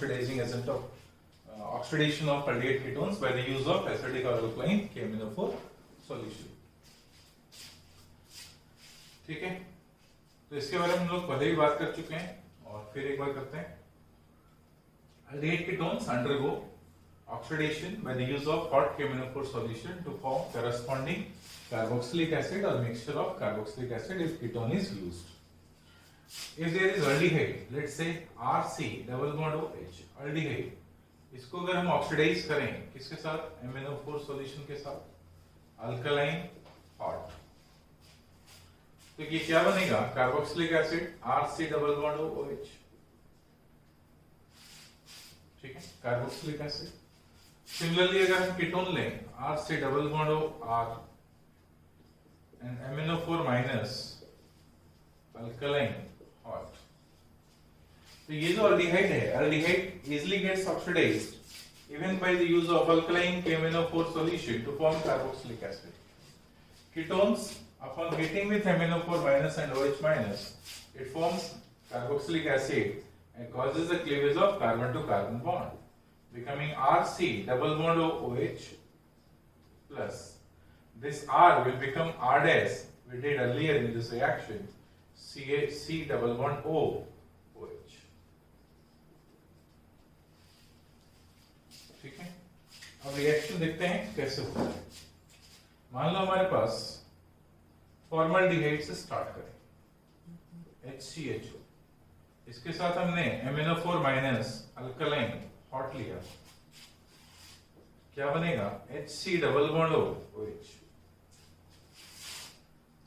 oxidizing agent of oxidation of aldehyde ketones by the use of acidic or alkaline KMnO4 solution. ठीक है, तो इसके बारे में हम लोग पहले ही बात कर चुके हैं और फिर एक बार करते हैं. Aldehyde ketones undergo oxidation by the use of hot KMnO4 solution to form corresponding carboxylic acid or mixture of carboxylic acid if ketone is used. If there is aldehyde, let's say RC double bond OH, aldehyde, इसको अगर हम oxidise करें किसके साथ, MnO4 solution के साथ, alkaline hot, तो ये क्या बनेगा, carboxylic acid RC double bond OH. ठीक है, कार्बोक्सिलिक एसिड. सिमिलरली अगर हम कीटोन लें RC double bond R and MnO4 minus alkaline hot, तो ये जो aldehyde है, aldehyde easily gets oxidized even by the use of alkaline KMnO4 solution to form carboxylic acid. Ketones, upon heating with MnO4 minus and OH minus, it forms carboxylic acid and causes the cleavage of carbon to carbon bond, becoming RC double bond OH plus. This R will become R dash we did earlier in this reaction, C double bond O OH. ठीक है, अब reaction देखते हैं कैसे होता है. मान लो हमारे पास फॉर्मल्डिहाइड से स्टार्ट करें, HCHO, इसके साथ हमने MnO4 माइनस अल्कलाइन हॉट लिया, क्या बनेगा, HC double bond OH.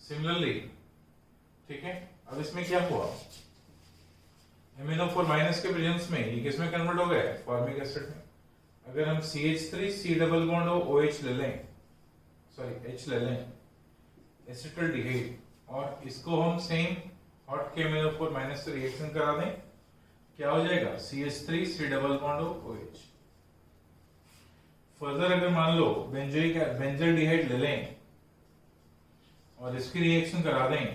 Similarly, ठीक है, अब इसमें क्या हुआ, MnO4 माइनस के प्रेजेंस में ये किसमें कन्वर्ट हो गया, फॉर्मिक एसिड में. अगर हम CH3 C double bond OH ले लें, सॉरी H ले लें, एसिटल्डिहाइड, और इसको हम सेम हॉट KMnO4 माइनस से रिएक्शन करा दें, क्या हो जाएगा, CH3 C double bond OH. Further अगर मान लो बेंजल्डिहाइड ले लें और इसकी रिएक्शन करा दें,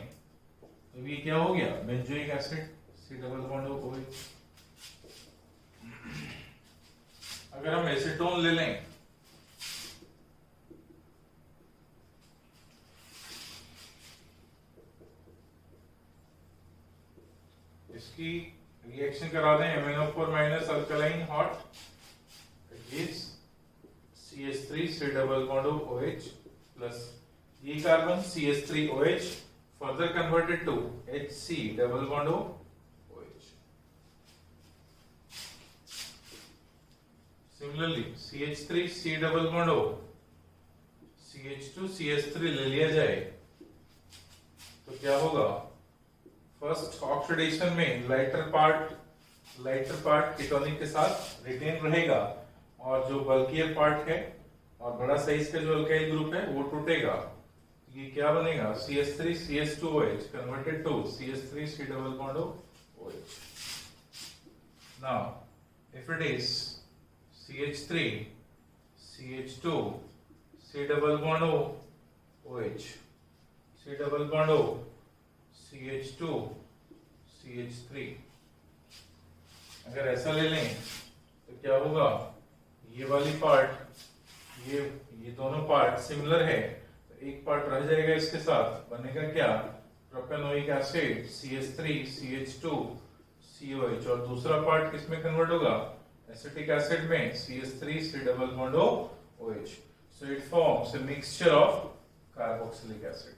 तो ये क्या हो गया, benzoic acid C double bond OH. अगर हम एसीटोन ले लें, इसकी रिएक्शन करा दें MnO4 minus alkaline hot, it is CH3 C double bond OH plus ये carbon CH3OH further converted to HC double bond OH. Similarly, CH3 C double bond O, CH2 CH3 ले लिया जाए, तो क्या होगा, फर्स्ट ऑक्सीडेशन में lighter part ketonic के साथ रिटेन रहेगा और जो बल्कियर पार्ट है और बड़ा साइज का जो अल्काइल ग्रुप है वो टूटेगा. ये क्या बनेगा, CH3 CH2OH converted to CH3 C double bond OH. Now, if it is CH3 CH2 C double bond OH, C double bond O, CH2 CH3, अगर ऐसा ले लें तो क्या होगा, ये वाली पार्ट, ये दोनों पार्ट सिमिलर है, एक पार्ट रह जाएगा इसके साथ, बनेगा क्या, propanoic acid CH3 CH2 COH, और दूसरा पार्ट किसमें कन्वर्ट होगा, एसिटिक एसिड में CH3 C double bond OH. So it forms a mixture of carboxylic acid.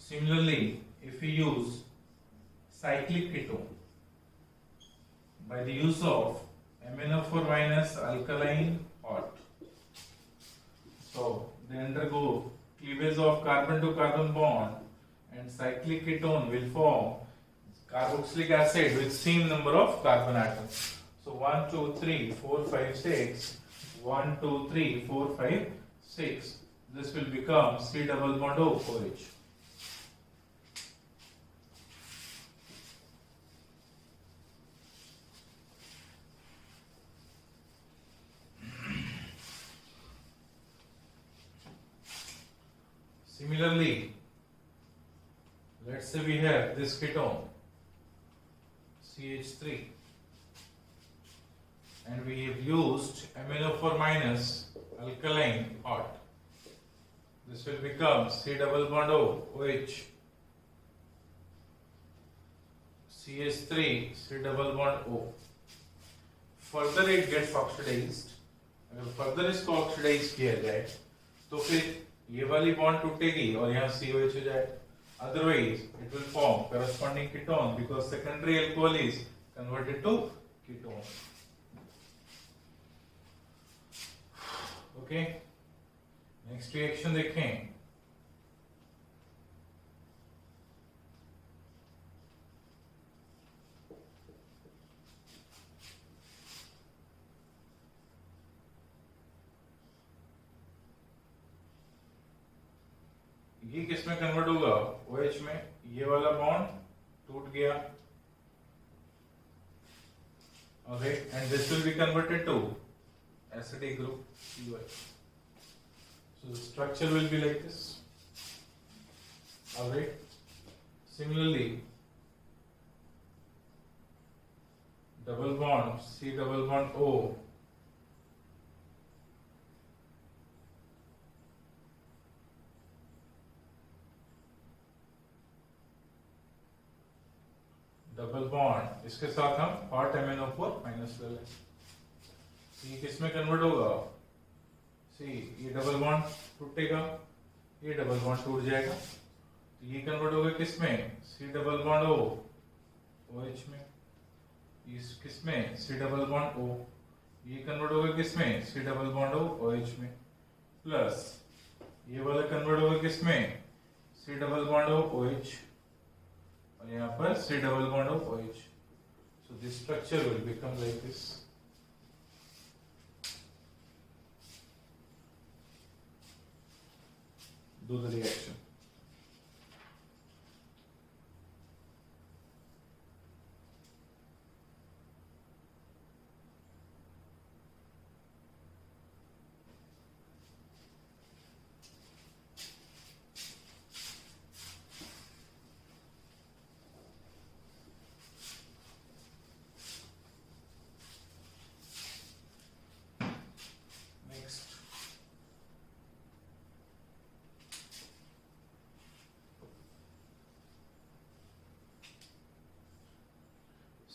Similarly, if you use cyclic ketone by the use of MnO4 minus alkaline hot, so they undergo cleavage of carbon to carbon bond and cyclic ketone will form carboxylic acid with same number of carbon atoms. So 1 2 3 4 5 6, 1 2 3 4 5 6, this will become C double bond OH. Similarly, let's say we have this ketone CH3, and we have used amino minus alkaline hot. This will become C double bond O, OH, CH3, C double bond O. Further it gets oxidized. अगर further इसको oxidise किया जाए तो फिर ये वाली bond टूटेगी और यहाँ COH हो जाए. Otherwise, it will form corresponding ketone because secondary alcohol is converted to ketone. Okay. Next reaction देखें. ये किस में कन्वर्ट होगा? OH में. ये वाला बॉन्ड टूट गया. Okay, and this will be converted to acidic group COH. So the structure will be like this. Alright. Similarly, double bond C double bond O. Double bond इसके साथ हम हॉट MnO4 माइनस ले लें. ये किस में कन्वर्ट होगा? सी ये डबल बॉन्ड टूटेगा, ये डबल बॉन्ड टूट जाएगा, तो ये कन्वर्ट होगा किस में? C double bond O, OH में. इस किस में? C double bond O. ये कन्वर्ट होगा किस में? C double bond O, OH में. प्लस ये वाला कन्वर्ट होगा किस में? C double bond O, OH. और यहाँ पर C double bond of OH. So this structure will become like this. Do the reaction.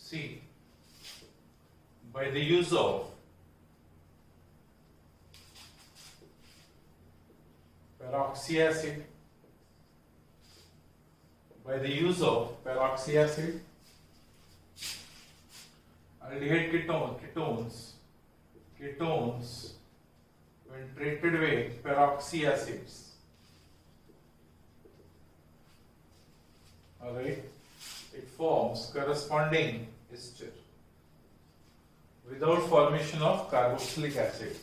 See, by the use of peroxy acid, aldehyde ketones when treated with peroxy acids, alright, it forms corresponding ester without formation of carboxylic acid,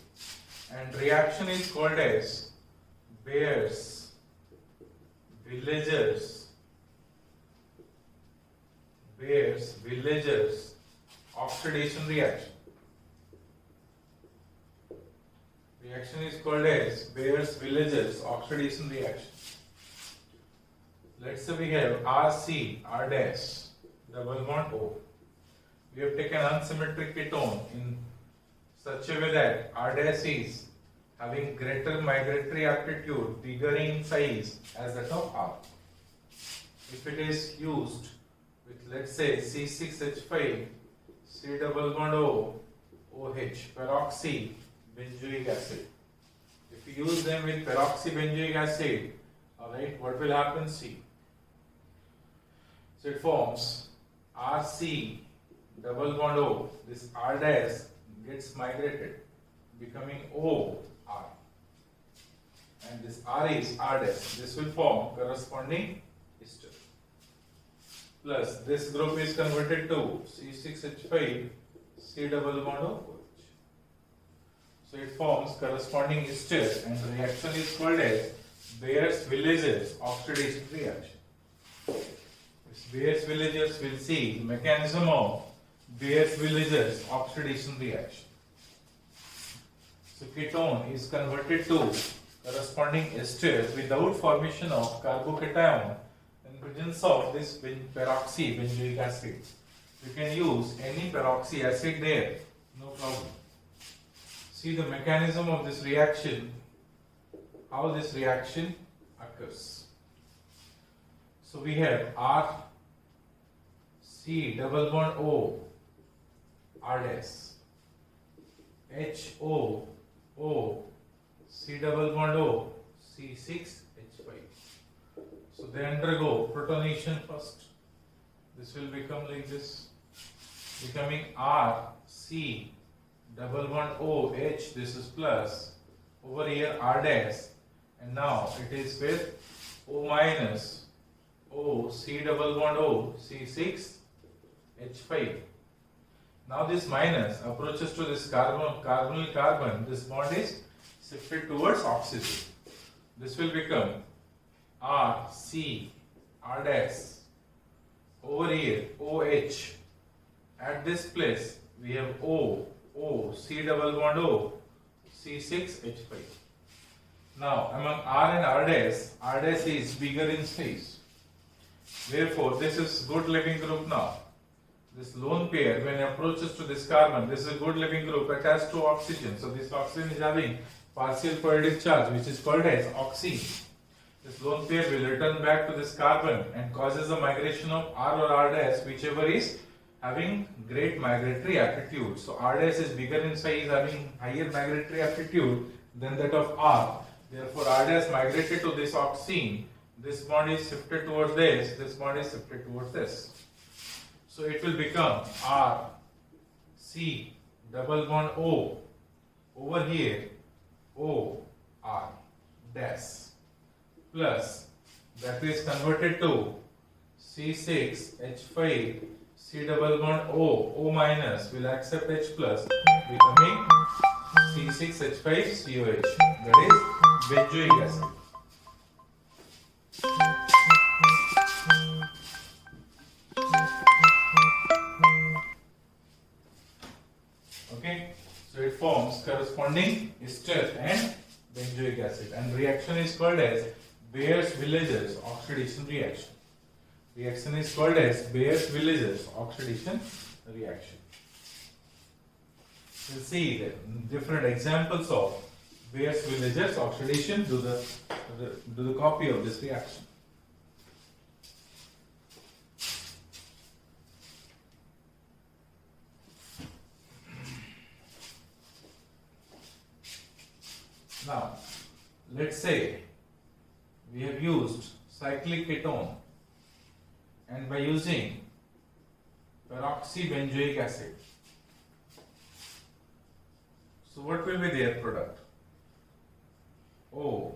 and reaction is called as Beers-Villagers oxidation reaction. Reaction is called as Beers-Villagers oxidation reaction. Let's say we have R dash double bond O. We have taken unsymmetric ketone in such a way that R dash is having greater migratory aptitude, bigger in size as that of R. If it is used with, let's say, C6H5, C double bond O, OH, peroxy benzoic acid. If you use them with peroxy benzoic acid, alright, what will happen? See. So it forms RC double bond O. This R dash gets migrated, becoming O R. And this R is R dash. This will form corresponding ester. Plus this group is converted to C6H5, C double bond O OH. So it forms corresponding ester, and the reaction is called as Beers-Villagers oxidation reaction. Beers-Villagers will see the mechanism of Beers-Villagers oxidation reaction. So ketone is converted to corresponding ester without formation of carbocation in presence of this peroxy benzoic acid. we can use any peroxy acid there, no problem. See the mechanism of this reaction, how this reaction occurs. So we have R C double bond O R dash, H O O C double bond O C6H5. So they undergo protonation first. This will become like this, becoming R C double bond O H. This is plus, over here R dash, and now it is with O minus O C double bond O C6H5. Now this minus approaches to this carbonyl carbon. This bond is shifted towards oxygen. This will become R C R dash, over here OH. At this place we have O C double bond O C6H5. Now among R and R dash is bigger in size. Therefore this is good Leving group now. This lone pair, when approaches to this carbon, this is a good Leving group attached to oxygen. So this oxygen is having partial positive charge, which is called as oxy. This lone pair will return back to this carbon and causes the migration of R or R dash, whichever is having great migratory aptitude. So R dash is bigger in size, having higher migratory aptitude than that of R. Therefore R dash migrated to this oxine. This bond is shifted towards this bond is shifted towards this. So it will become R C double bond O, over here O R dash, plus that is converted to C6H5 C double bond O minus will accept H plus, becoming C6H5COH, that is benzoic acid. Okay, so it forms corresponding ester and benzoic acid, and reaction is called as Beers-Villagers oxidation reaction. Reaction is called as Beers-Villagers oxidation reaction. We'll see the different examples of Beers-Villagers oxidation. Do the copy of this reaction. Now, let's say we have used cyclic ketone, and by using peroxybenzoic acid, so what will be their product? O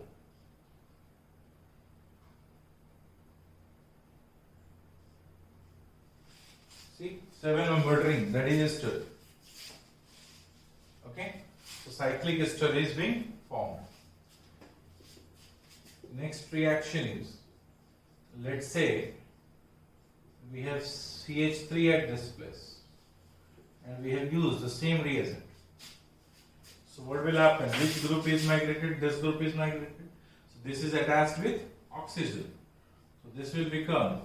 see, 7-membered ring, that is ester. Okay, so cyclic ester is being formed. Next reaction is, let's say we have CH3 at this place and we have used the same reagent. So what will happen? Which group is migrated? This group is migrated. So this is attached with oxygen. So this will become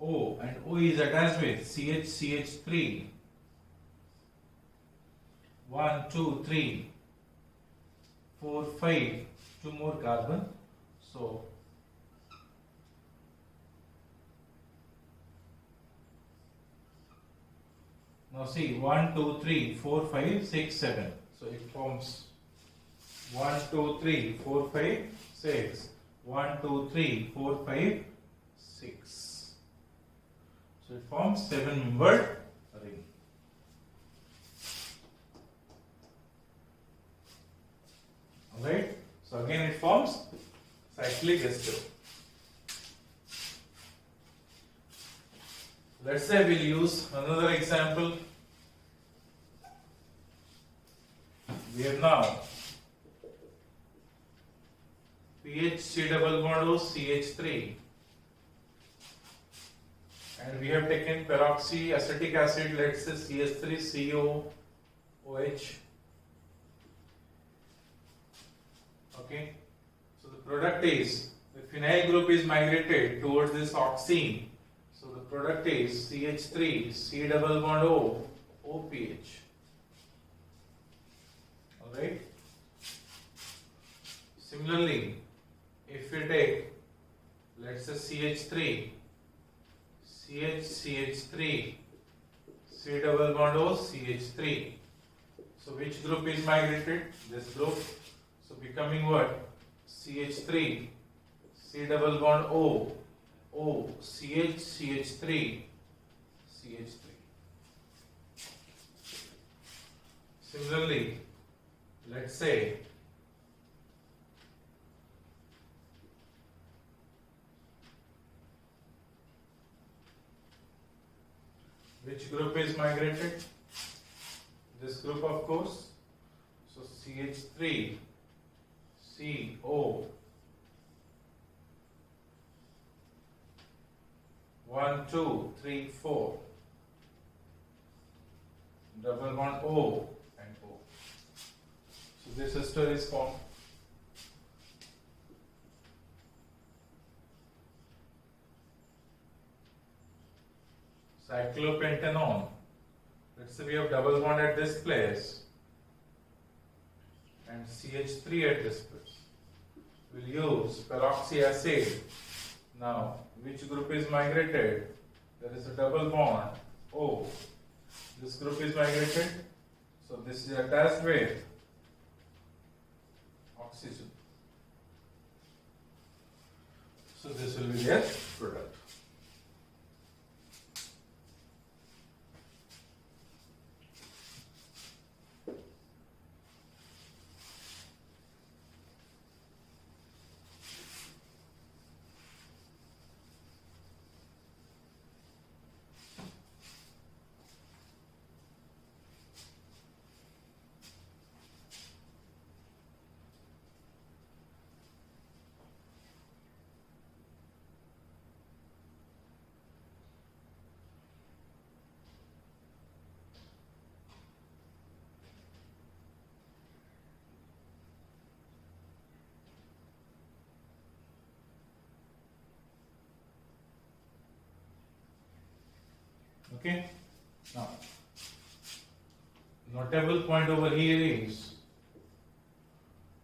O, and O is attached with CH3. 1, 2, 3, 4, 5, 2 more carbon. So now see, 1, 2, 3, 4, 5, 6, 7. So it forms 1, 2, 3, 4, 5, 6. 1, 2, 3, 4, 5, 6. So it forms 7-membered ring. Alright, so again it forms cyclic ester. Let's say we'll use another example. We have now PHC double bond O CH3, and we have taken peroxyacetic acid, let's say CH3COOH. Okay, so the product is, the phenyl group is migrated towards this oxine. So the product is CH3, C double bond O, OPH. Alright. Similarly, if we take, let's say CH3, CH3, C double bond O, CH3. So which group is migrated? This group. So becoming what? CH3, C double bond O, O, CH, CH3, CH3. Similarly, let's say which group is migrated? This group, of course. So CH3, CO, 1, 2, 3, 4, double bond O and O. So this ester is formed. Cyclopentanone. Let's say we have double bond at this place and CH3 at this place. We'll use peroxy acid. Now, which group is migrated? There is a double bond O. This group is migrated. So this is attached with oxygen. So this will be their product. Okay. Now, notable point over here is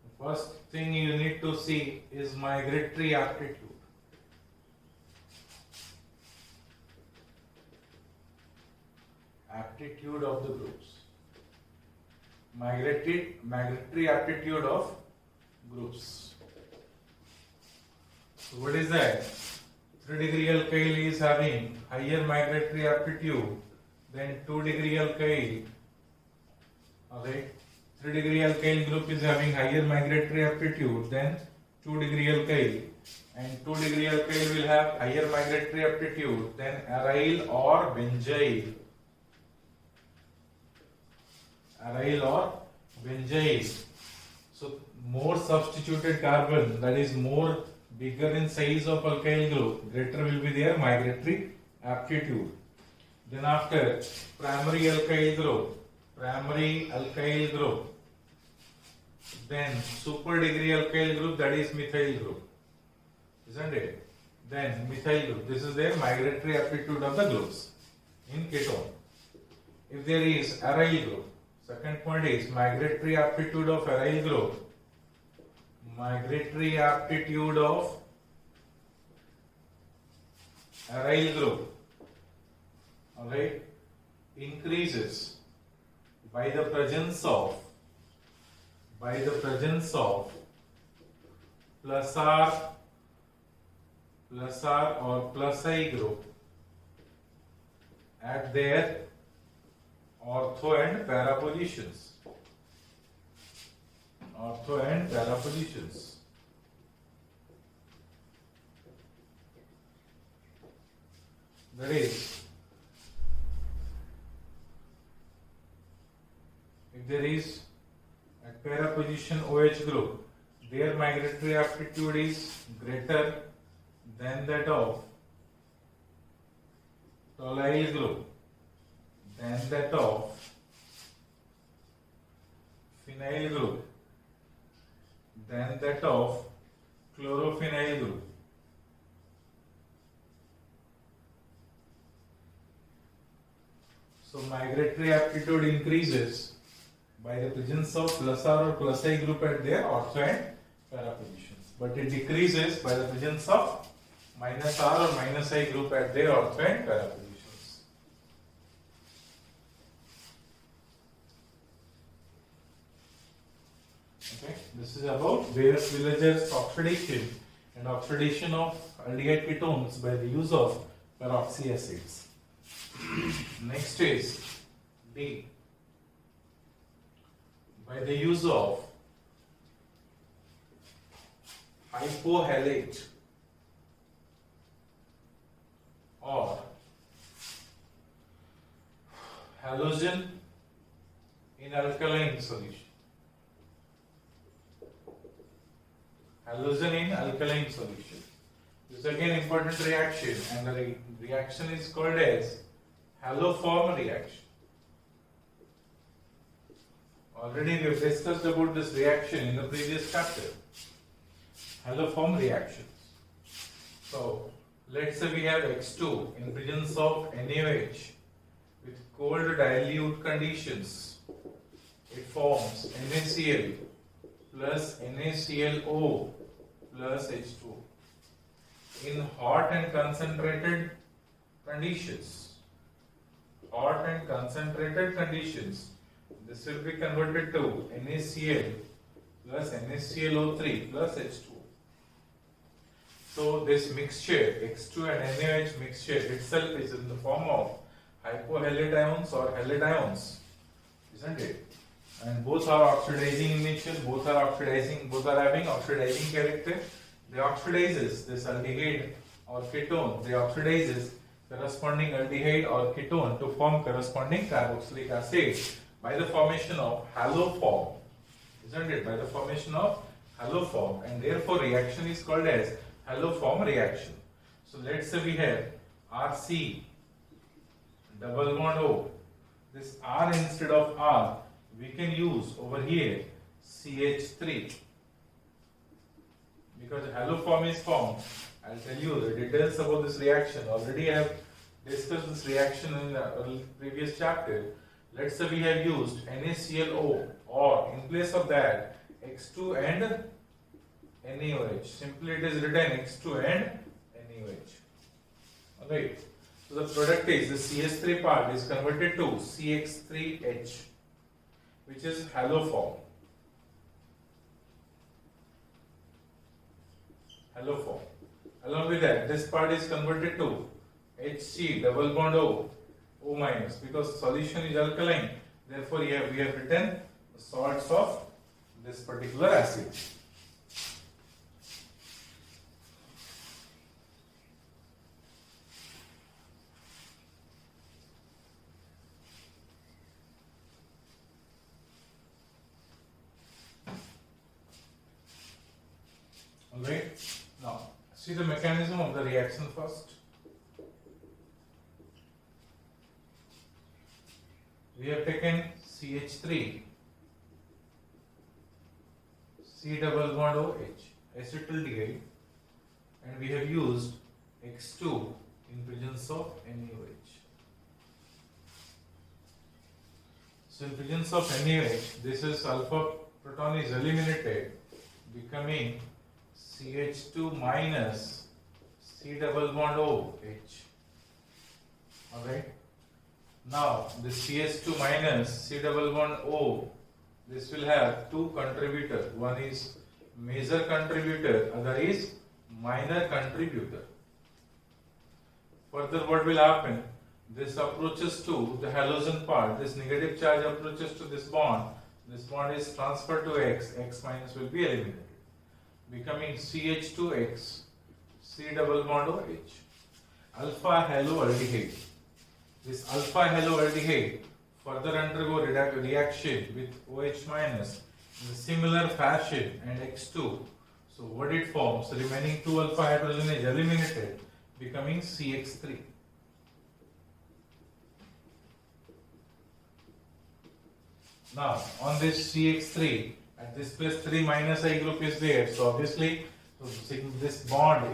the first thing you need to see is migratory aptitude. Aptitude of the groups. Migratory aptitude of groups. So what is that? 3-degree alkyl is having higher migratory aptitude than 2-degree alkyl. Okay, 3-degree alkyl group is having higher migratory aptitude than 2-degree alkyl, and 2-degree alkyl will have higher migratory aptitude than aryl or benzyl. Aryl or benzyl. So more substituted carbon, that is more bigger in size of alkyl group, greater will be their migratory aptitude. Then after primary alkyl group, then super degree alkyl group, that is methyl group, isn't it? Then methyl group, this is their migratory aptitude of the groups in ketone. If there is aryl group, second point is migratory aptitude of aryl group. Migratory aptitude of aryl group, alright, increases by the presence of plus R or plus I group at their ortho and para positions. Ortho and para positions. That is, if there is at para position OH group, their migratory aptitude is greater than that of toluene group, than that of phenyl group, than that of chlorophenyl group. So migratory aptitude increases by the presence of plus R or plus I group at their ortho and para positions, but it decreases by the presence of minus R or minus I group at their ortho and para positions. Okay, this is about Beer-Villager's oxidation and oxidation of aldehyde ketones by the use of peroxy acids. Next is D. By the use of hypohalate or halogen in alkaline solution. Halogen in alkaline solution. This is again important reaction, and the reaction is called as haloform reaction. Already we have discussed about this reaction in the previous chapter. Haloform reactions. So let's say we have X2 in presence of NaOH with cold dilute conditions. It forms NaCl plus NaClO plus H2. In hot and concentrated conditions, this will be converted to NaCl plus NaClO3 plus H2. So this mixture, X2 and NaOH mixture itself is in the form of hypohalate ions or halide ions, isn't it? And both are oxidizing in nature, both are having oxidizing character. They oxidizes this aldehyde or ketone, they oxidizes corresponding aldehyde or ketone to form corresponding carboxylic acid by the formation of haloform, isn't it? By the formation of haloform, and therefore reaction is called as haloform reaction. So let's say we have RC double bond O. This R instead of R we can use over here CH3, because haloform is formed. I'll tell you the details about this reaction. Already I have discussed this reaction in the previous chapter. Let's say we have used NaClO, or in place of that X2 and NaOH. Simply it is written X2 and NaOH. Alright. So the product is the CH3 part is converted to CX3H, which is haloform. Along with that, this part is converted to Hc double bond O, O minus, because solution is alkaline. Therefore, we have written the salts of this particular acid. Alright, now see the mechanism of the reaction first. We have taken CH3, C double bond OH, acetaldehyde, and we have used X2 in presence of NaOH. So in presence of NaOH, this is alpha proton is eliminated, becoming CH2 minus C double bond OH. Alright. Now this CH2 minus C double bond O, this will have two contributors. One is major contributor, other is minor contributor. Further, what will happen? This approaches to the halogen part. This negative charge approaches to this bond. This bond is transferred to X. X minus will be eliminated, becoming CH2X, C double bond OH. Alpha haloaldehyde. This alpha haloaldehyde further undergo reaction with OH minus in a similar fashion and X2. So what it forms, remaining 2 alpha hydrogen is eliminated, becoming CX3. Now on this CX3, at this place 3 minus I group is there, so obviously this bond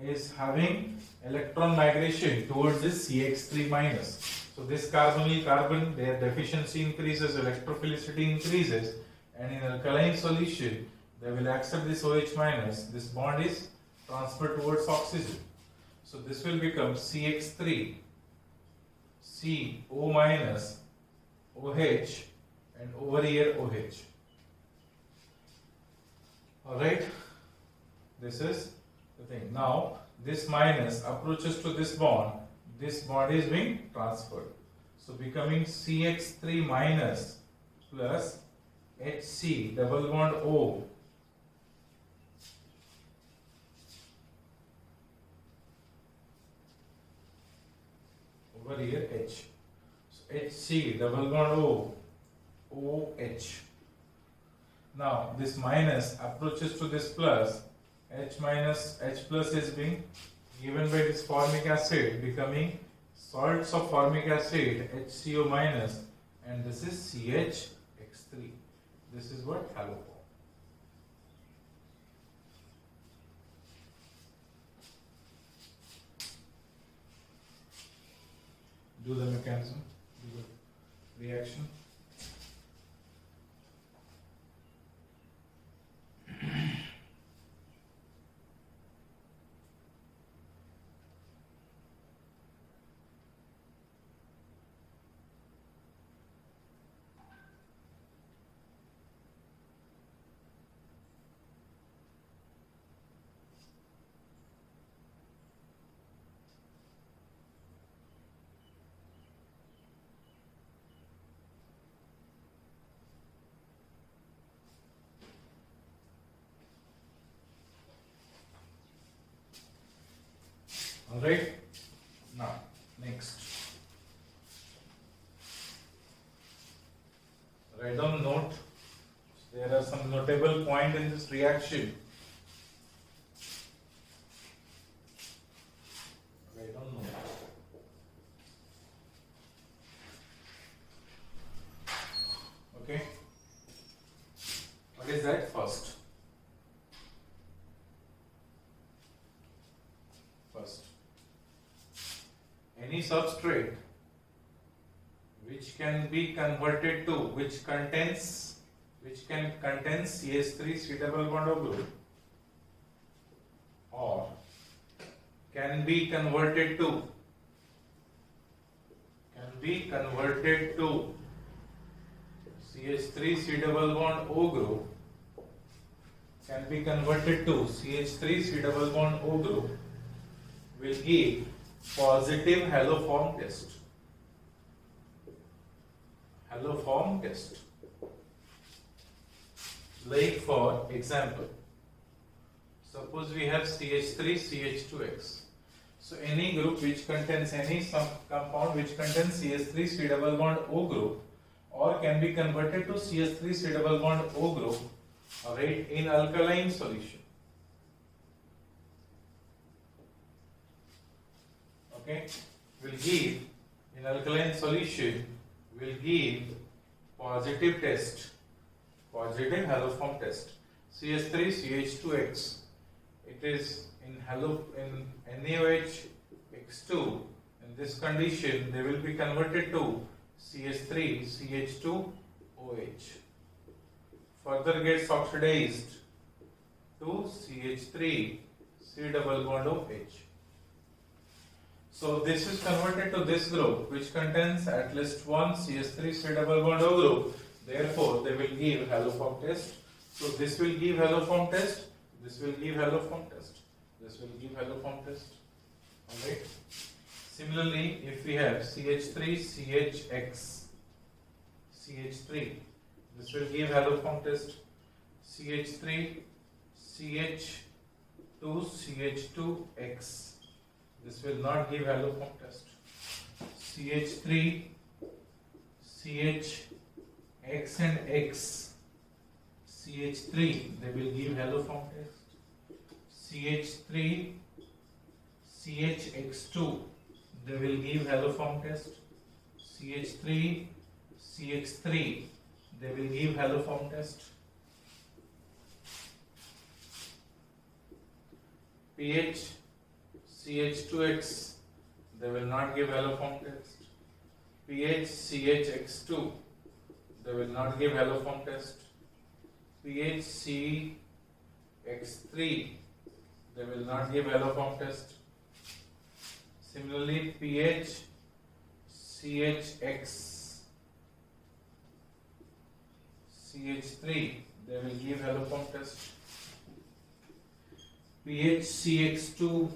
is having electron migration towards this CX3 minus. So this carbonyl carbon, their deficiency increases, electrophilicity increases, and in alkaline solution, they will accept this OH minus. This bond is transferred towards oxygen. So this will become CH3, CO minus, OH, and over here OH. Alright, this is the thing. Now, this minus approaches to this bond is being transferred. So becoming CH3 minus plus HC double bond O over here H. So HC double bond O OH. Now this minus approaches to this plus, H minus H plus is being given by this formic acid, becoming salts of formic acid HCO minus, and this is CHX3. This is what haloform. Do the mechanism, do the reaction. Alright, now next, write down note. There are some notable points in this reaction. Write down note. Okay, what is that? First, any substrate which can be converted to, which can contain CH3 C double bond O group, or can be converted to CH3 C double bond O group, can be converted to CH3 C double bond O group, will give positive haloform test. Haloform test. Like for example, suppose we have CH3 CH2X. So any group which contains some compound which contains CH3 C double bond O group, or can be converted to CH3 C double bond O group, alright, in alkaline solution. Okay, will give in alkaline solution, will give positive test, positive haloform test. CH3 CH2X, it is in NaOH X2. In this condition, they will be converted to CH3 CH2 OH. Further gets oxidized to CH3 C double bond OH. So this is converted to this group which contains at least one CH3 C double bond O group. Therefore, they will give haloform test. So this will give haloform test. This will give haloform test. This will give haloform test. Alright. Similarly, if we have CH3 CHX, CH3, this will give haloform test. CH3 CH2 CH2X. This will not give haloform test. CH3 CHX and X, CH3, they will give haloform test. CH3 CHX2, they will give haloform test. CH3 CH3, they will give haloform test. pH CH2X, they will not give haloform test. PHCHX2, they will not give haloform test. PHCX3, they will not give haloform test. Similarly, CHCH3, they will give haloform test. PHCX2,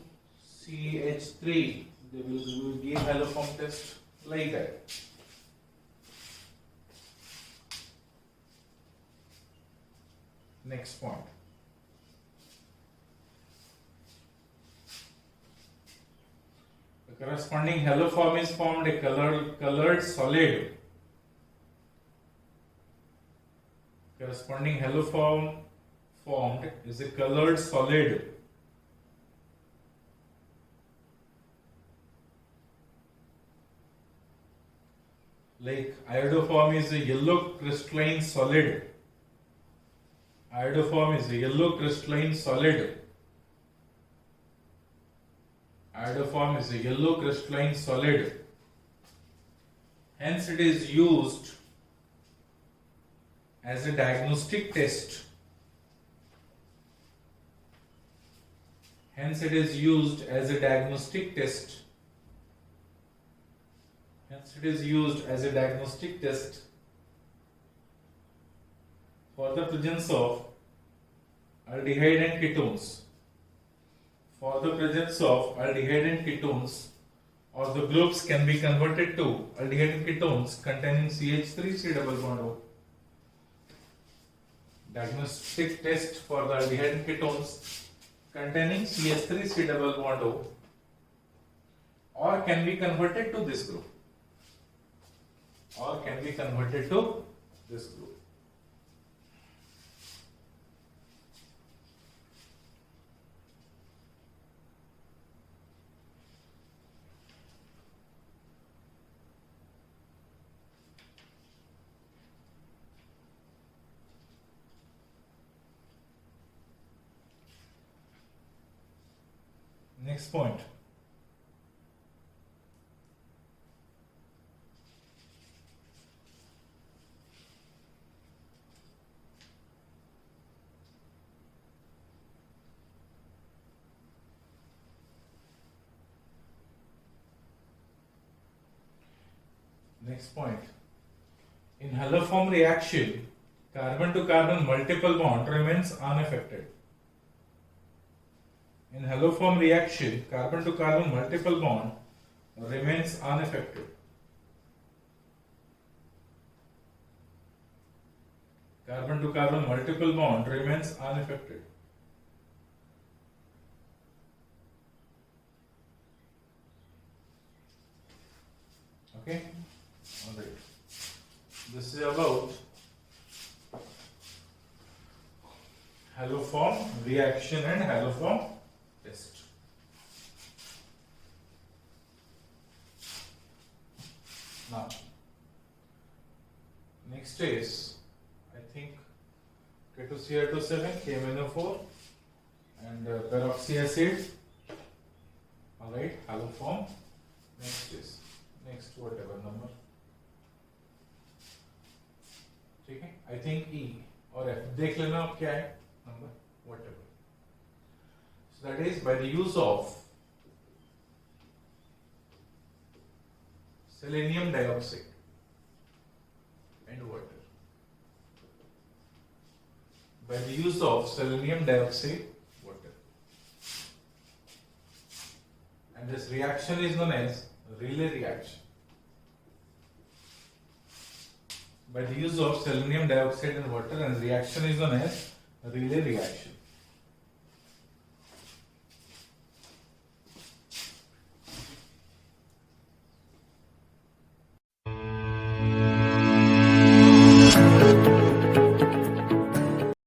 CH3, they will give haloform test, like that. Next point. The corresponding haloform is formed a colored solid. Corresponding haloform formed is a colored solid. Like iodoform is a yellow crystalline solid. Iodoform is a yellow crystalline solid. Iodoform is a yellow crystalline solid. Hence it is used as a diagnostic test. Hence it is used as a diagnostic test. Hence it is used as a diagnostic test for the presence of aldehyde and ketones. For the presence of aldehyde and ketones, or the groups can be converted to aldehyde and ketones containing CH3 C double bond O. Diagnostic test for the aldehyde and ketones containing CH3 C double bond O, or can be converted to this group. Or can be converted to this group. Next point. Next point. In haloform reaction, carbon to carbon multiple bond remains unaffected. In haloform reaction, carbon to carbon multiple bond remains unaffected. Carbon to carbon multiple bond remains unaffected. Okay? Alright. This is about haloform reaction and haloform test. Now, next is, I think, K2Cr27, KMnO4 and peroxy acid. Alright, haloform. Next is, next whatever number. ठीक है, I think E or F. देख लेना अब क्या है number, whatever. So that is by the use of selenium dioxide and water. By the use of selenium dioxide, water. And this reaction is known as relay reaction. By the use of selenium dioxide and water, and reaction is known as relay reaction.